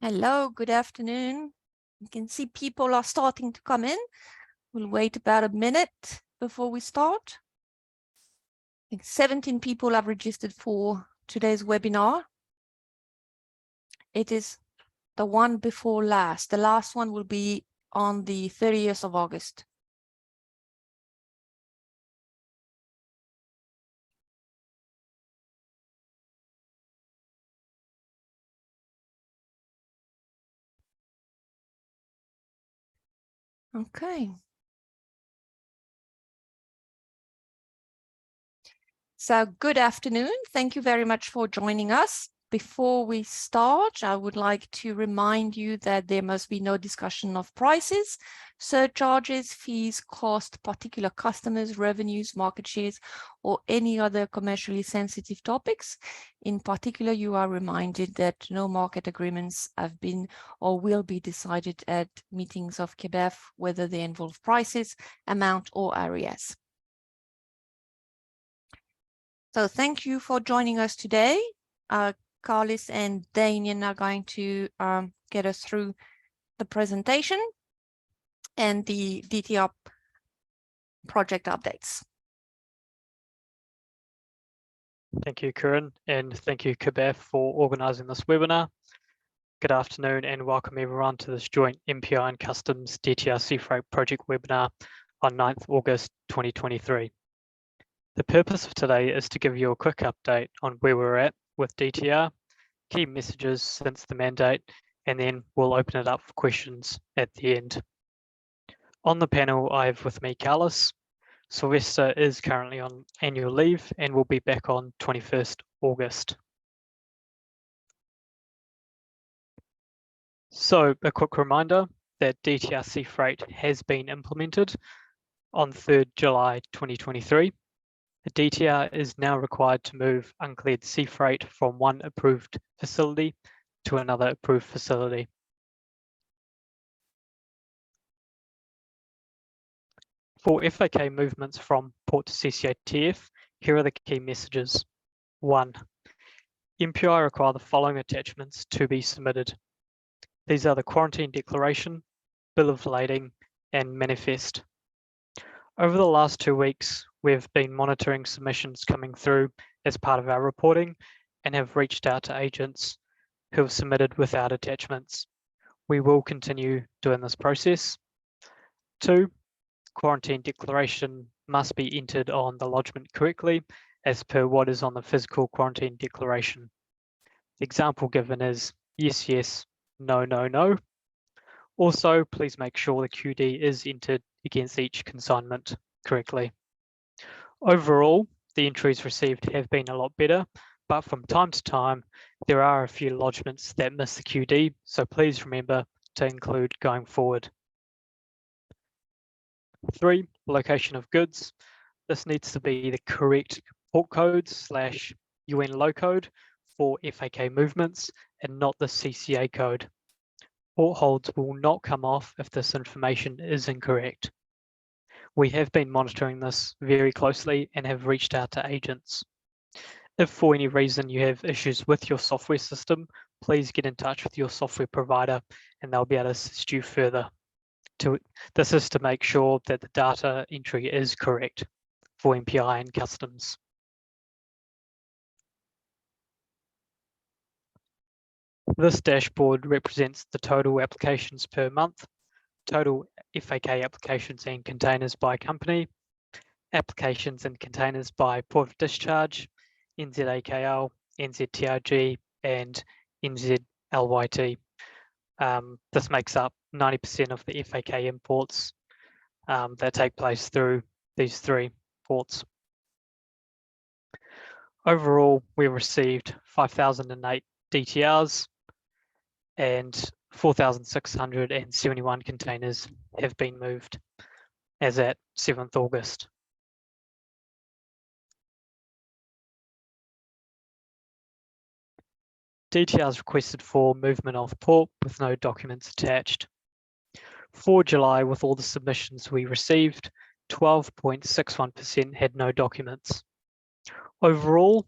Hello, good afternoon. You can see people are starting to come in. We'll wait about a minute before we start. I think 17 people have registered for today's webinar. It is the one before last. The last one will be on the 30th of August. Okay. So good afternoon. Thank you very much for joining us. Before we start, I would like to remind you that there must be no discussion of prices, surcharges, fees, cost, particular customers, revenues, market shares, or any other commercially sensitive topics. In particular, you are reminded that no market agreements have been or will be decided at meetings of KBEF, whether they involve prices, amount, or areas. So thank you for joining us today. Carlis and Damien are going to get us through the presentation and the DTR project updates. Thank you, Kieran, and thank you, KBEF, for organising this webinar. Good afternoon and welcome everyone to this joint MPI and Customs DTR Sea Freight project webinar on 9th August 2023. The purpose of today is to give you a quick update on where we're at with DTR, key messages since the mandate, and then we'll open it up for questions at the end. On the panel, I have with me Carlos. Sylvester is currently on annual leave and will be back on 21st August. So a quick reminder that DTR Sea Freight has been implemented on 3rd July 2023. The DTR is now required to move uncleared sea freight from one approved facility to another approved facility. For FAK movements from port to CCATF, here are the key messages. 1. MPI require the following attachments to be submitted. These are the quarantine declaration, bill of lading, and manifest. Over the last 2 weeks, we've been monitoring submissions coming through as part of our reporting and have reached out to agents who have submitted without attachments. We will continue doing this process. 2, quarantine declaration must be entered on the lodgement correctly as per what is on the physical quarantine declaration. The example given is yes, yes, no, no, no. Also, please make sure the QD is entered against each consignment correctly. Overall, the entries received have been a lot better, but from time to time, there are a few lodgements that miss the QD, so please remember to include going forward. 3, location of goods. This needs to be the correct port code / UN low code for FAK movements and not the CCA code. Port holds will not come off if this information is incorrect. We have been monitoring this very closely and have reached out to agents. If for any reason you have issues with your software system, please get in touch with your software provider and they'll be able to assist you further. This is to make sure that the data entry is correct for MPI and customs. This dashboard represents the total applications per month, total FAK applications and containers by company, applications and containers by port of discharge, NZAKL, NZTRG, and NZLYT. This makes up 90% of the FAK imports that take place through these 3 ports. Overall, we received 5,008 DTRs and 4,671 containers have been moved as at 7th August. DTRs requested for movement off port with no documents attached. For July, with all the submissions we received, 12.61% had no documents. Overall,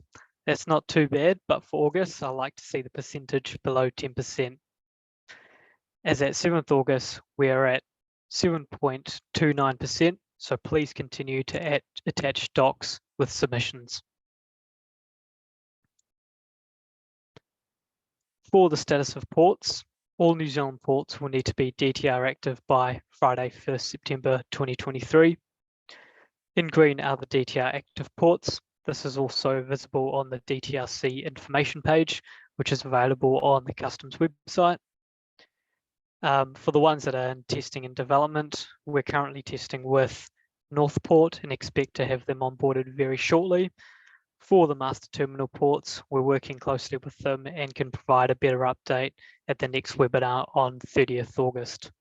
that's not too bad, but for August, I like to see the percentage below 10%. As at 7th August, we are at 7.29%, so please continue to attach docs with submissions. For the status of ports, all New Zealand ports will need to be DTR active by Friday, 1st September 2023. In green are the DTR active ports. This is also visible on the DTRC information page, which is available on the Customs website. For the ones that are in testing and development, we're currently testing with Northport and expect to have them onboarded very shortly. For the master terminal ports, we're working closely with them and can provide a better update at the next webinar on 30th August.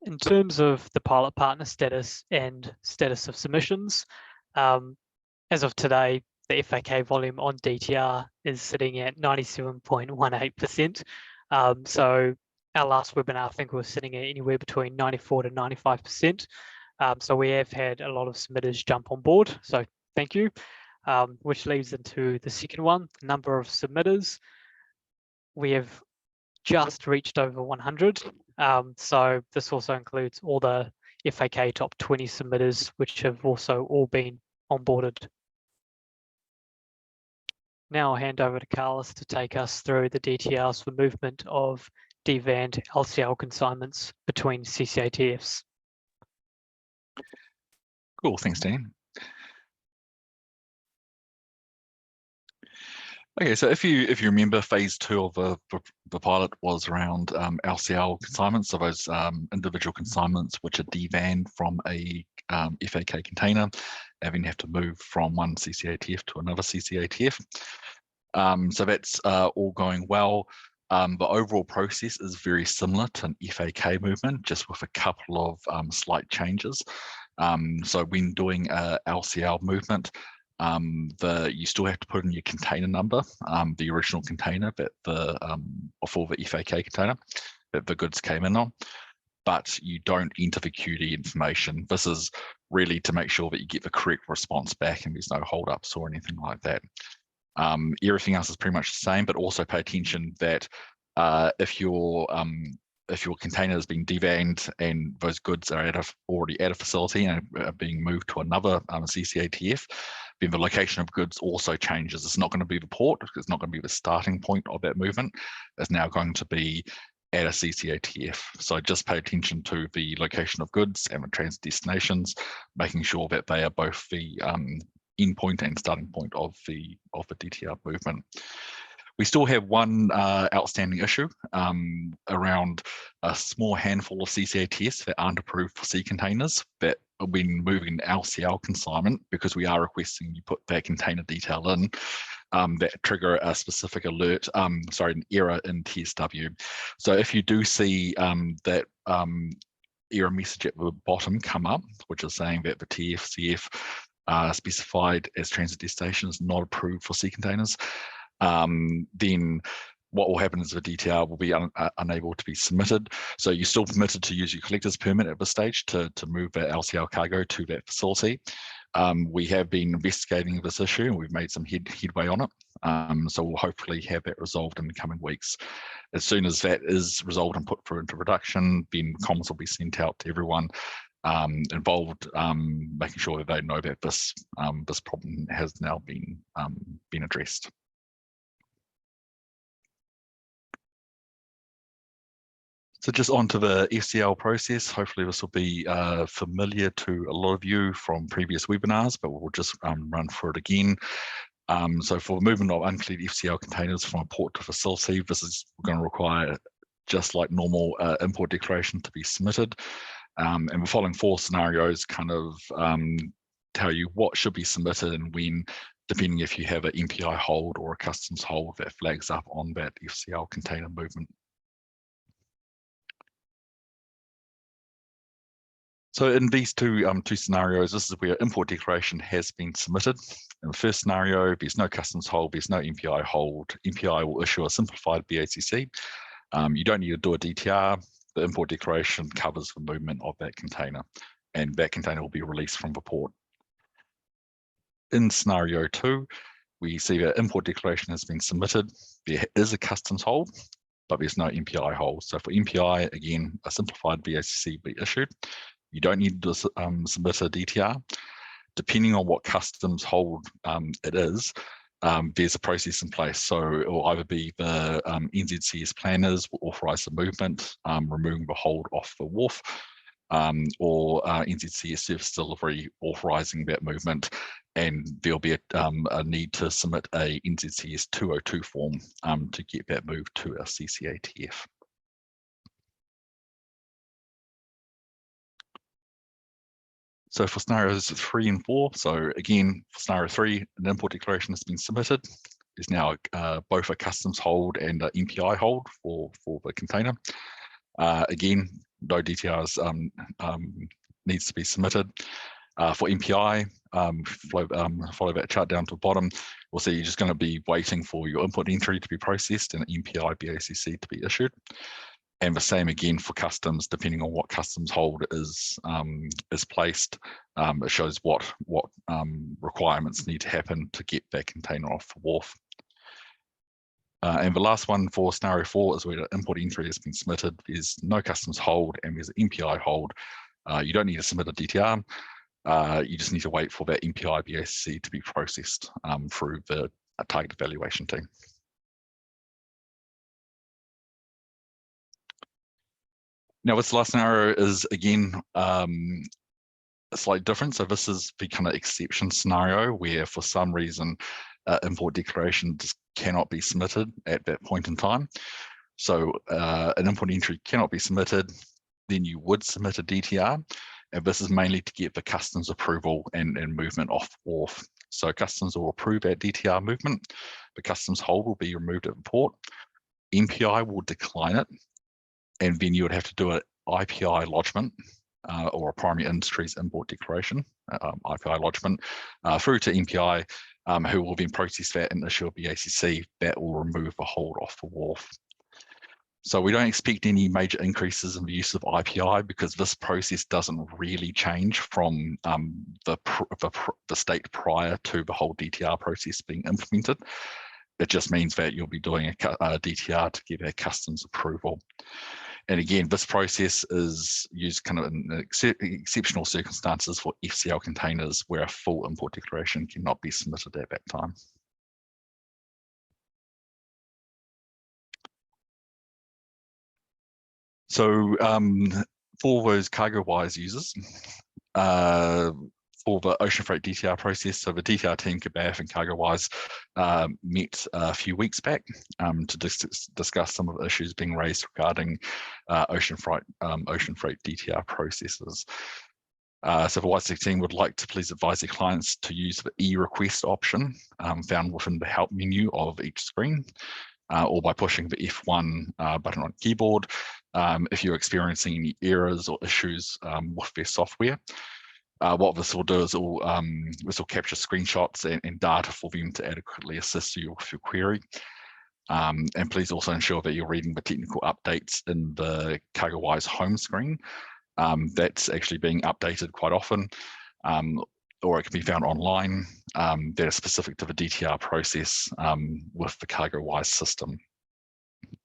In terms of the pilot partner status and status of submissions, as of today, the FAK volume on DTR is sitting at 97.18%. So our last webinar, I think we were sitting at anywhere between 94 to 95%. So we have had a lot of submitters jump on board. So thank you, which leads into the second one, the number of submitters. We have just reached over 100. So this also includes all the FAK top 20 submitters, which have also all been onboarded. Now I'll hand over to Carlos to take us through the DTRs for movement of DVAND LCL consignments between CCATFs. Cool, thanks, Dan. Okay, so if you remember, phase 2 of the pilot was around LCL consignments, so those individual consignments which are DVAND from a FAK container, and then have to move from one CCATF to another CCATF. So that's all going well. The overall process is very similar to an FAK movement, just with a couple of slight changes. So when doing a LCL movement, you still have to put in your container number, the original container that for the FAK container that the goods came in on, but you don't enter the QD information. This is really to make sure that you get the correct response back and there's no holdups or anything like that. Everything else is pretty much the same, but also pay attention that if your container has been devanned and those goods are already at a facility and are being moved to another CCATF, then the location of goods also changes. It's not going to be the port, it's not going to be the starting point of that movement. It's now going to be at a CCATF. So just pay attention to the location of goods and the transit destinations, making sure that they are both the end point and starting point of the DTR movement. We still have one outstanding issue around a small handful of CCATFs that aren't approved for sea containers, that when moving an LCL consignment, because we are requesting you put that container detail in, that trigger a specific alert, an error in TSW. So if you do see that error message at the bottom come up, which is saying that the TFCF specified as transit destination is not approved for sea containers, then what will happen is the DTR will be unable to be submitted. So you're still permitted to use your collector's permit at this stage to move that LCL cargo to that facility. We have been investigating this issue and we've made some headway on it. So we'll hopefully have that resolved in the coming weeks. As soon as that is resolved and put through into production, then comms will be sent out to everyone involved, making sure that they know that this problem has now been addressed. So just onto the FCL process. Hopefully this will be familiar to a lot of you from previous webinars, but we'll just run through it again. So for movement of uncleared FCL containers from a port to facility, this is going to require, just like normal, import declaration to be submitted. And the following 4 scenarios kind of tell you what should be submitted and when, depending if you have an MPI hold or a customs hold that flags up on that FCL container movement. So in these two scenarios, this is where import declaration has been submitted. In the first scenario, there's no customs hold, there's no MPI hold. MPI will issue a simplified BACC. You don't need to do a DTR. The import declaration covers the movement of that container, and that container will be released from the port. In scenario 2, we see that import declaration has been submitted. There is a customs hold, but there's no MPI hold. So for MPI, again, a simplified VACC will be issued. You don't need to submit a DTR. Depending on what customs hold it is, there's a process in place. So it will either be the NZCS planners will authorize the movement, removing the hold off the wharf, or NZCS service delivery authorizing that movement, and there'll be a need to submit a NZCS 202 form to get that moved to a CCATF. So for scenarios 3 and 4, so again, for scenario 3, an import declaration has been submitted. There's now both a customs hold and an MPI hold for the container. Again, no DTRs needs to be submitted. For MPI, follow that chart down to the bottom. We'll see you're just going to be waiting for your input entry to be processed and MPI BACC to be issued. And the same again for customs, depending on what customs hold is placed, it shows what requirements need to happen to get that container off the wharf. And the last one for scenario 4 is where the import entry has been submitted. There's no customs hold and there's an MPI hold. You don't need to submit a DTR. You just need to wait for that MPI BACC to be processed through the target evaluation team. Now, this last scenario is again a slight different. So this is the kind of exception scenario where, for some reason, import declaration just cannot be submitted at that point in time. So an import entry cannot be submitted. Then you would submit a DTR, and this is mainly to get the customs approval and movement off wharf. So customs will approve that DTR movement. The customs hold will be removed at the port. MPI will decline it, and then you would have to do an IPI lodgement or a primary industries import declaration, IPI lodgement, through to MPI, who will then process that and issue a BACC that will remove the hold off the wharf. So we don't expect any major increases in the use of IPI because this process doesn't really change from the state prior to the whole DTR process being implemented. It just means that you'll be doing a DTR to get a customs approval. And again, this process is used kind of in exceptional circumstances for FCL containers where a full import declaration cannot be submitted at that time. So for those CargoWise users, for the ocean freight DTR process, so the DTR team, KBAF and CargoWise met a few weeks back to discuss some of the issues being raised regarding ocean freight DTR processes. So the WiseTech team would like to please advise their clients to use the e-request option found within the help menu of each screen, or by pushing the F1 button on keyboard if you're experiencing any errors or issues with their software. What this will do is this will capture screenshots and data for them to adequately assist you with your query. And please also ensure that you're reading the technical updates in the CargoWise home screen. That's actually being updated quite often, or it can be found online that are specific to the DTR process with the CargoWise system.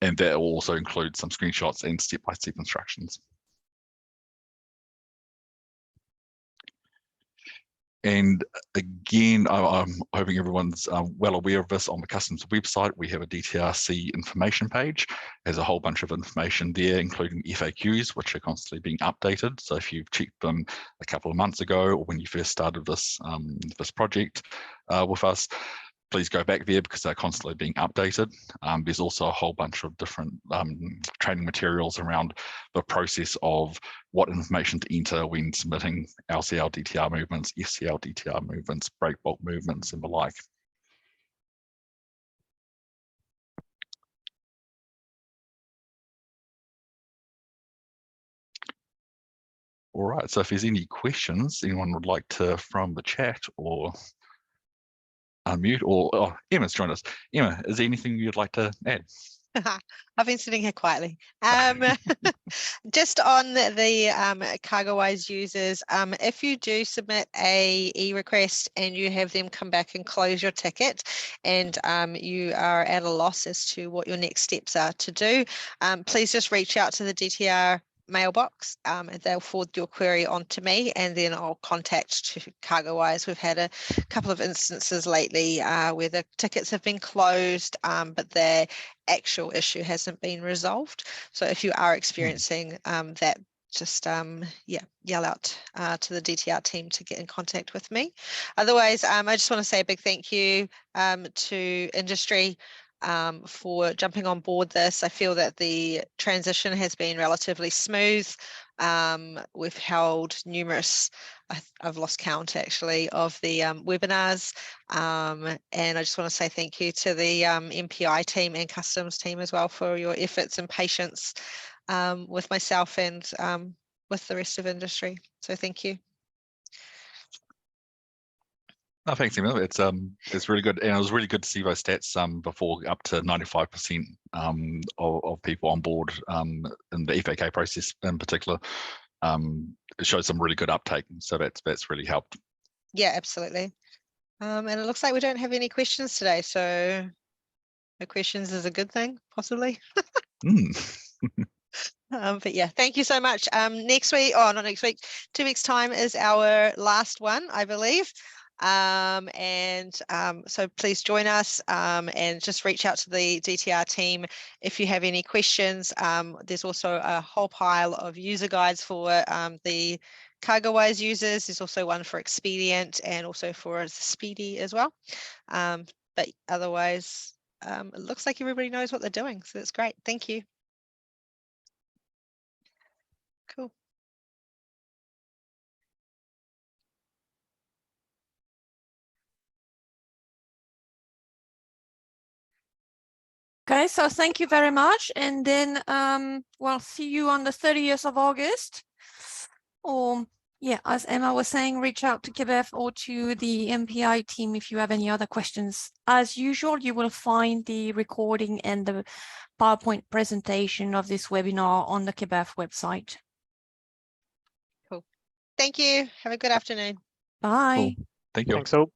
And that will also include some screenshots and step-by-step instructions. And again, I'm hoping everyone's well aware of this. On the customs website, we have a DTRC information page. There's a whole bunch of information there, including FAQs, which are constantly being updated. So if you've checked them a couple of months ago or when you first started this, this project with us, please go back there because they're constantly being updated. There's also a whole bunch of different training materials around the process of what information to enter when submitting LCL DTR movements, FCL DTR movements, break bulk movements, and the like. All right, so if there's any questions anyone would like to from the chat or unmute, or Emma's joined us. Emma, is there anything you'd like to add? I've been sitting here quietly. Just on the CargoWise users, if you do submit a e-request and you have them come back and close your ticket, and you are at a loss as to what your next steps are to do, please just reach out to the DTR mailbox, and they'll forward your query on to me, and then I'll contact CargoWise. We've had a couple of instances lately where the tickets have been closed, but their actual issue hasn't been resolved. So if you are experiencing that, just yeah, yell out to the DTR team to get in contact with me. Otherwise, I just want to say a big thank you to industry for jumping on board this. I feel that the transition has been relatively smooth. We've held numerous, I've lost count actually, of the webinars, and I just want to say thank you to the MPI team and customs team as well for your efforts and patience with myself and with the rest of industry. So thank you. No, thanks, Emma. It's really good, and it was really good to see those stats before, up to 95% of people on board in the FAK process in particular. It showed some really good uptake, so that's really helped. Yeah, absolutely. And it looks like we don't have any questions today, so no questions is a good thing, possibly. But yeah, thank you so much. Next week, oh, not next week, 2 weeks time is our last one, I believe. So please join us and just reach out to the DTR team if you have any questions. There's also a whole pile of user guides for the CargoWise users. There's also one for Expedient and also for Speedy as well. But otherwise, it looks like everybody knows what they're doing, so that's great. Thank you. Cool. Okay, so thank you very much. And then we'll see you on the 30th of August. Or yeah, as Emma was saying, reach out to KBF or to the MPI team if you have any other questions. As usual, you will find the recording and the PowerPoint presentation of this webinar on the KBF website. Cool. Thank you. Have a good afternoon. Bye. Cool. Thank you. Thanks all.